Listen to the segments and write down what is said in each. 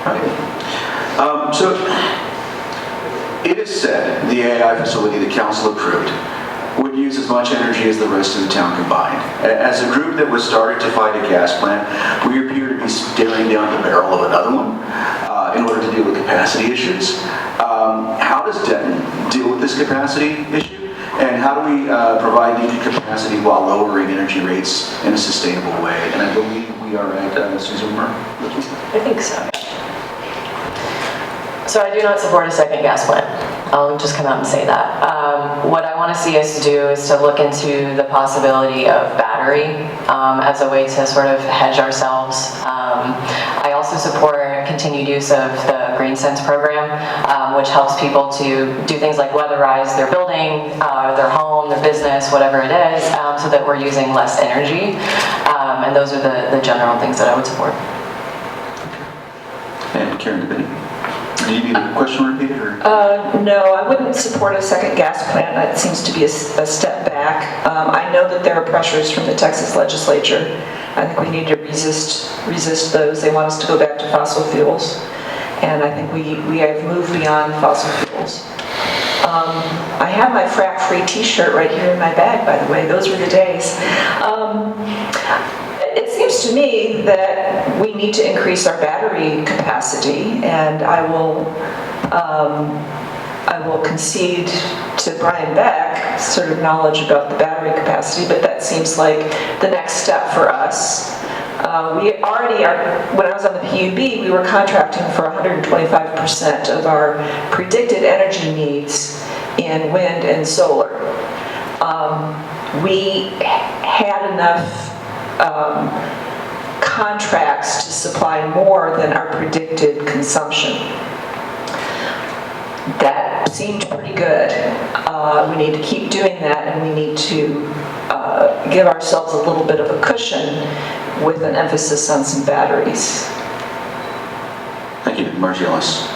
Right. So it is said the AI facility the council approved would use as much energy as the rest of the town combined. As a group that was started to fight a gas plant, we appear to be staring down the barrel of another one in order to deal with capacity issues. How does Denton deal with this capacity issue? And how do we provide needed capacity while lowering energy rates in a sustainable way? And I believe we are at Suzi Rumohr. I think so. So I do not support a second gas plant. I'll just come out and say that. What I want to see us do is to look into the possibility of battery as a way to sort of hedge ourselves. I also support continued use of the Green Sense program, which helps people to do things like weatherize their building, their home, their business, whatever it is, so that we're using less energy. And those are the general things that I would support. And Karen DeVinney. Do you need a question repeated? Or? No, I wouldn't support a second gas plant. That seems to be a step back. I know that there are pressures from the Texas legislature. I think we need to resist those. They want us to go back to fossil fuels. And I think we have moved beyond fossil fuels. I have my frack-free t-shirt right here in my bag, by the way. Those were the days. It seems to me that we need to increase our battery capacity, and I will concede to Brian Beck sort of knowledge about the battery capacity, but that seems like the next step for us. We already are, when I was on the PUB, we were contracting for 125% of our predicted energy needs in wind and solar. We had enough contracts to supply more than our predicted consumption. That seemed pretty good. We need to keep doing that, and we need to give ourselves a little bit of a cushion with an emphasis on some batteries. Thank you, Margie Ellis.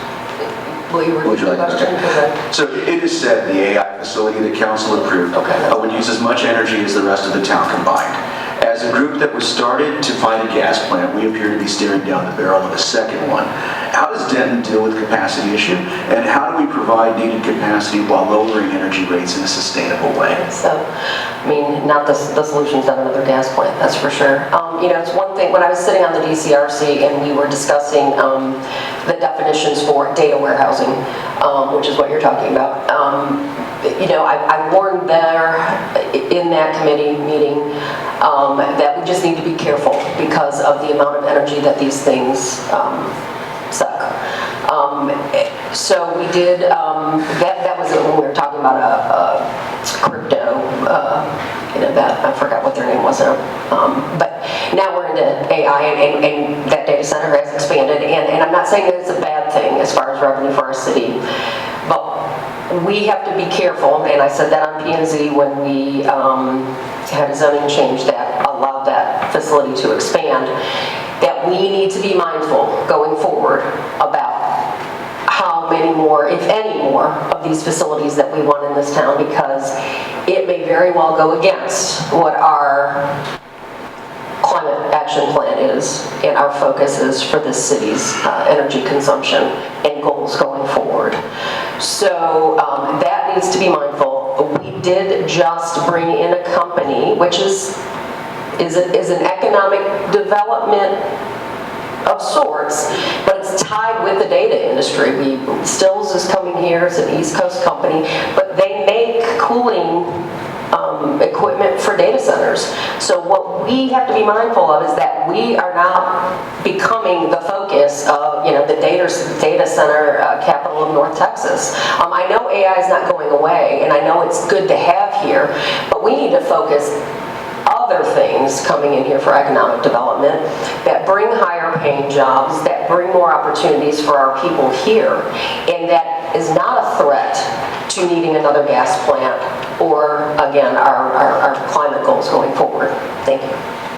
Would you like the question? So it is said the AI facility the council approved would use as much energy as the rest of the town combined. As a group that was started to fight a gas plant, we appear to be staring down the barrel of a second one. How does Denton deal with the capacity issue, and how do we provide needed capacity while lowering energy rates in a sustainable way? So, I mean, not the solution's not another gas plant, that's for sure. You know, it's one thing, when I was sitting on the DCRC and we were discussing the definitions for data warehousing, which is what you're talking about, you know, I warned there in that committee meeting that we just need to be careful because of the amount of energy that these things suck. So we did, that was when we were talking about a crypto, you know, that, I forgot what their name was now. But now we're into AI and that data center has expanded, and I'm not saying that it's a bad thing as far as revenue for our city, but we have to be careful, and I said that on P&Z when we had a zoning change that allowed that facility to expand, that we need to be mindful going forward about how many more, if any more, of these facilities that we want in this town, because it may very well go against what our climate action plan is and our focus is for this city's energy consumption and goals going forward. So that needs to be mindful. We did just bring in a company, which is an economic development of sorts, but it's tied with the data industry. Stills is coming here, it's an East Coast company, but they make cooling equipment for data centers. So what we have to be mindful of is that we are not becoming the focus of, you know, the data center capital of North Texas. I know AI is not going away, and I know it's good to have here, but we need to focus other things coming in here for economic development that bring higher paying jobs, that bring more opportunities for our people here, and that is not a threat to needing another gas plant or, again, our climate goals going forward. Thank you.